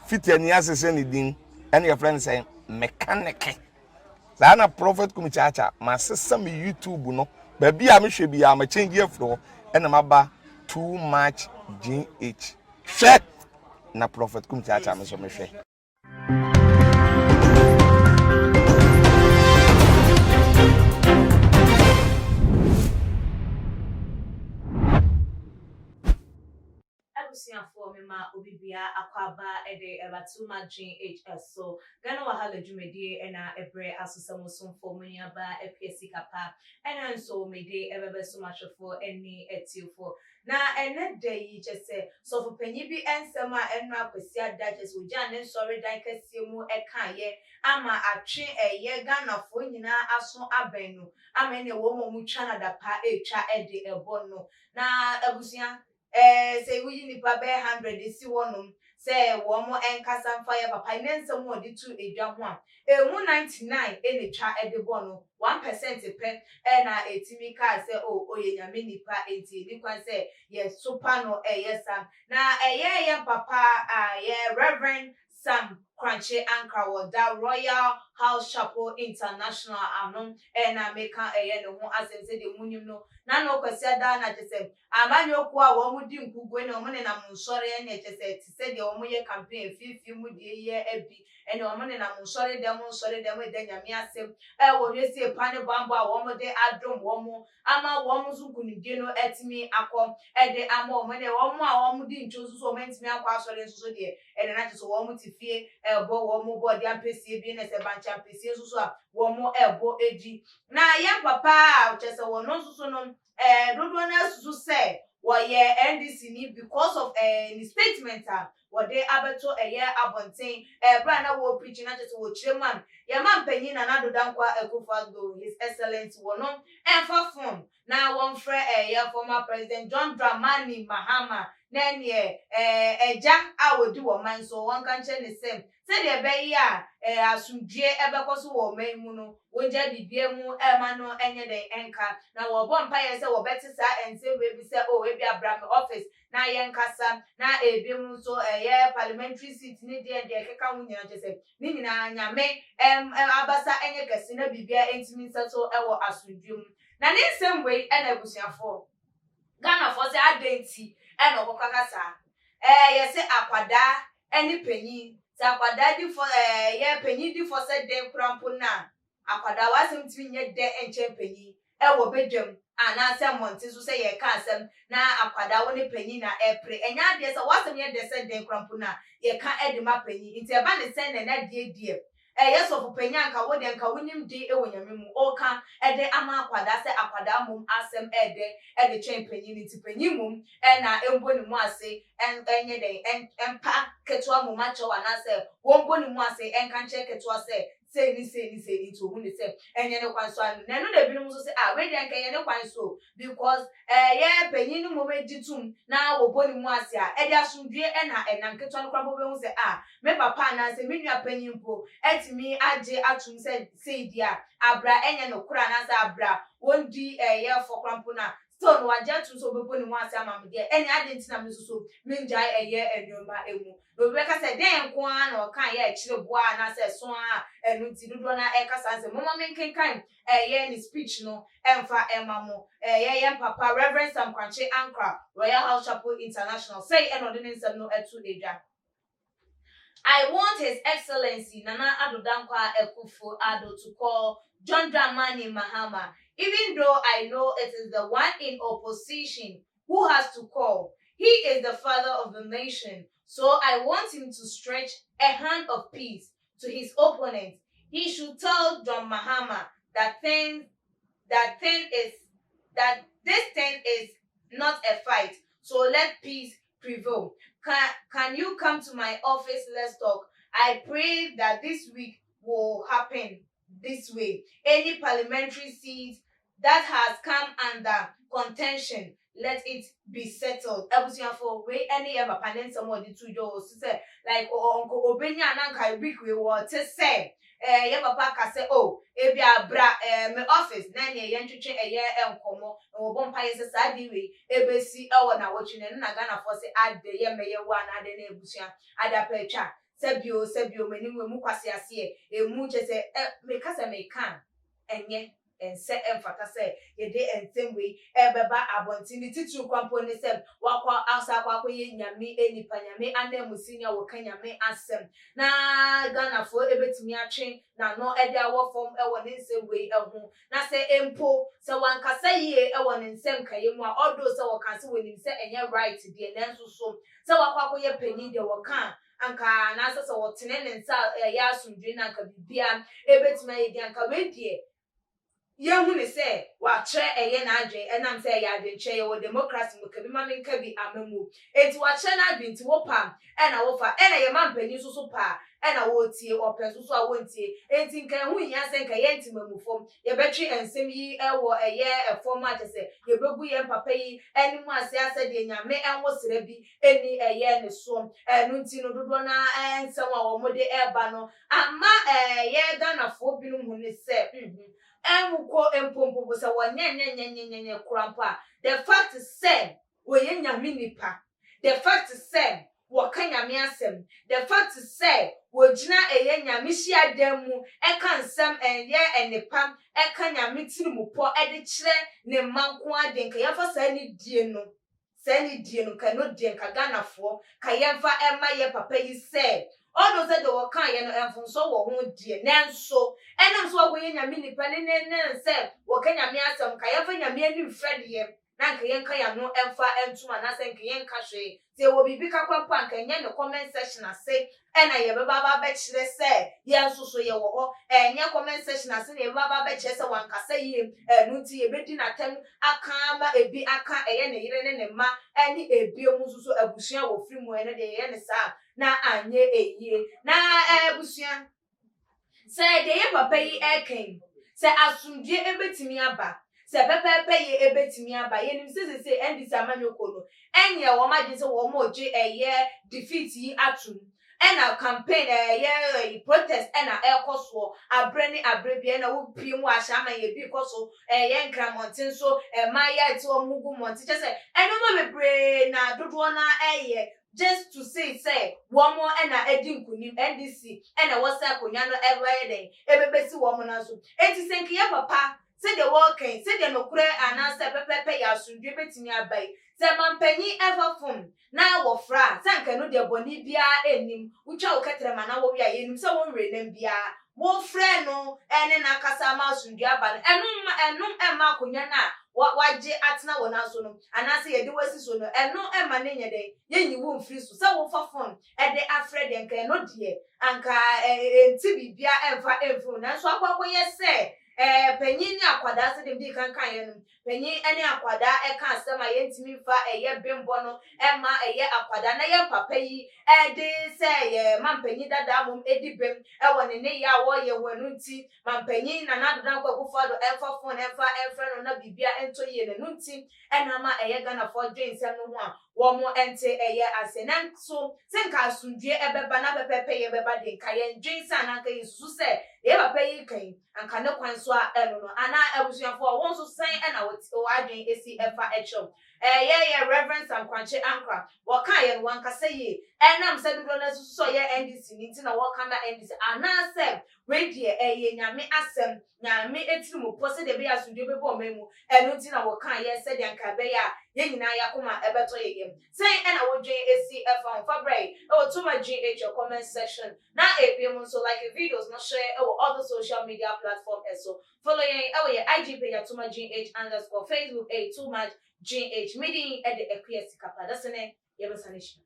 fit any asese ni din and your friend say mechanic na prophet kumichacha ma sesa me YouTube no ba bia me hwe bia ma change afro and maba too much GH hwe na prophet kumichacha me so me hwe for me ma obibia akwaba ede ebatuma GHS so gana wahala jumedi ena ebre asosamo somfo munyaba EPC kapa ena nso mede ebebe so much for any etiofo na ene day jese so for penyi bi ensema enu akwesi adajes oja ne sorry dan kase mu ekaye ama atwe eye gana fo nyina aso abenu ama ene wo mo mu twa na dapa etwa ede ebono na abusia say we nipa be 100 si wonum say wo mo enkasa mfa ye papa nensem wo de tu edwa ho a emu 99 ene twa edebo no 1% pe na etimi ka say o oye nyame nipa enti ni kwa say ye super no yesa na ye papa ye Reverend Sam Crunchy Anchor with that Royal House Chapel International anon na meka no ho asem say de munim no na no kwasi ada na chese amanyoku a wo mudi nkugwe na omune na munsore na chese ti say de omo ye campaign fifi mu de ye abi ene omune na munsore dem de nyame asem wo hwesi epane bambo a wo mo de adom wo mo ama wo mo zukunidie no etimi akom de ama omune wo mo a wo mo di nchosu so mentimi akwa asore nso de ene na chese wo mo ti fie ebo wo mo body ampesi bi na se bancha ampesi nso a wo mo ebo eji na ya papa a chese wo no nso no dodo na susu say wo ye NDC ni because of the statement what they abeto abonten bra na wo preach na chese wo chireman ya man panyin na nado dankwa Akufo-Addo his excellence wo no enfa form na won frɛ former president John Dramani Mahama na ne eja a wodi wo man so won kan che ne sem se de be yi a asundue ebekoso wo man mu no wonja bibie mu ema no enye den enka na wo bo mpa ye se wo beti sa ense we bi se o we bi abram office na ye nkasa na ebi mu so parliamentary seat ni de keka hu nyina chese ni nyina nyame abasa enye kase na bibia entimi nsato ewo asundue mu na ne nsem we na ebusuafo Ghana for say adenti e no kokakasa ye se akwada eni penyi se akwada di for ye penyi di for say den krampo na akwada wasem timi nye de enche penyi e wo bedwam ana se monte so say ye ka asem na akwada woni penyi na epre enya de se wasem ye de se den krampo na ye ka edema penyi nti e ba ne se na die yes of penya nka wo de nka wonim di ewonyame mu oka ede ama akwada se akwada mum asem ede chen penyi ni ti penyi mum na embo ni mu ase enye de empa ketwa mum acho ana se wombo ni mu ase enka nche ketwa se ni to hu ni se enye ne kwanso anu na no de binum so se we de nka ye ne kwanso because ye penyi ni mum ejitum na wo bo ni mu ase a ede asundue na enam ketwa no kwabo be hu se me papa na se me nua penyi mpo etimi age atum se dia abra enye no kura na se abra wondi ye fokrampo na still no age atum so bebo ni mu ase amam de ene adenti na me so menja eye enoma emu no be ka se den ko an na okan ye akire boa na se so enu ti dodo na e kasa se mama menkenkan ye ni speech no emfa emamo ye papa Reverend Sam Crunchy Anchor Royal House Chapel International say eno de nsem no etu edwa I want His Excellency Nana Addo Dankwa Akufo-Addo to call John Dramani Mahama, even though I know it is the one in opposition who has to call. He is the father of the nation, so I want him to stretch a hand of peace to his opponents. He should tell John Mahama that this thing is not a fight, so let peace prevail. Can you come to my office? Let's talk. I pray that this week will happen this way. Any parliamentary seat that has come under contention, let it be settled. For way any ever panel somebody to do say like uncle Obenya nanka week we want to say ye papa ka say ebi abra me office na ne ye ntwetwe enkomo no bo mpa ye se sa di we ebesi na wotwe ne na Ghana for say ade ye meye wa na ade na ebusua ada pa twa sebio mani mu kwase ase emu chese me kasa me kan enye ense emfata se yede ensem we beba abontini titu kwampo ne sem wakwa asa kwakwa ye nyame enipa nyame anemu senior wo kanyame asem na Ghana fo ebetimi atwe na no ede awofom ewo ne nsem we ehu na se empo se wankasa yie ewo ne nsem kaye mu a odo se wakanse wonim se enye right de nenso so se wakwakwa ye panyin de wakan anka na se wotene ne nsa ya asundwe na anka bibia ebetimi ayedi anka wedie yehu ne se wa tre eye na adwen enam se ya adwen che ye wo democracy mo kabi ma menka bi amamu enti wa tre na adwen ti wo pam ena wo fa ena ye mampani so pa ena wo tie open so a wo ntie enti nka hu nya se nka ye ntimamu fom ye betwi ensem yi ewo eye efom a se ye begu ye papa yi eni mu ase ase de nyame enwo sere bi eni eye ne so enu nti no dodo na ensem a wo mode eba no ama ye Ghana fo bi no hu ne se emuko empompo se wonyenyenyenyenye krampa the fact say we nyame nipa the fact say wo kanyame asem the fact say wo gina eye nyame hia demu eka nsem enye enipa eka nyame tirimupo ede kire ne manko ade nka yafa sa ni die no ka no die nka Ghana fo ka yemfa ema ye papa yi say all those that were kind and from so won't dear nanso and so we in a mini penny and said what can you mean some kayafanya me friendly na kayanka ya no emfa entuma na se kayanka hwe se wo bibika kwampa nka nya no comment section ase na ye baba ba kire se ye nsoso ye wo ho nya comment section ase na ye baba ba kire se wankasa ye nu nti ye bedi na tem aka ma ebi aka eye ne yire ne ma ani ebi mu nsoso abusua wo firi mu ene de ye ne sa na anye eyie na abusua se de ye papa yi eken se asundie ebetimi aba se pepepe ye ebetimi aba ye nim se NDC amanyoko no enye wo maje se wo moje eye defeat yi atum ena campaign ye protest ena ekoso abreni abrebie na wo pie mu ahama ye bi koso ye nkramontin so maya ti wo mugu monti je se eno mo bebre na dodo na eye just to say one more ena edi nkunim NDC ena wo sa konya no everyday ebebesi wo mo na so enti senke ye papa say the walking say the nokure ananse pepepe ya sundwe betimi abai say mampanyi ever phone na wo fra sanka no de boni bia enim utwa wo ketrema na wo bia yenim say wo nre nem bia wo fra no ene na kasa ma sundwe aba enum ema konya na waje atena wo na so no ananse ye de wasi so no eno ema ne nyede yenyi wo mfiri so say wo fa phone e de afre de nka no de anka enti bibia emfa emfu na so akwakwo ye say penyin ni akwada se dem di kankan ye no penyin ene akwada e kan asema ye ntimi fa eye bembo no ema eye akwada na ye papa yi de se ye mampenyin dada mom edi bem e woni ne ya wo ye wonu nti mampenyin na nadoda kwakufa do emfa phone emfa no na bibia ento ye ne nti ena ma eye Ghana for dreams no ho a wo mo ente eye asenan so senka asundue ebeba na pepepe ye beba de nka ye dreams ananka yesu se ye papa yi kan anka ne kwan so a eno no ana abusuafo won so san ena wo adwen esi efa echo ye reverend Sam Kwanche Ankra wo kan ye no wankasa ye enam se dodo na so ye NDC ni nti na wo kan na NDC ana se redie ye nyame asem nyame etimu pose de be asundue be bo memu eno nti na wo kan ye se de anka be ya ye nyina yakoma ebeto ye say ena wo dwen esi efa on February o to my GH comment section na ebiem so like videos no share o other social media platform so follow ye IG page to my GH_ Facebook too much GH meeting at the Equity Kappa that's ne ye besanisha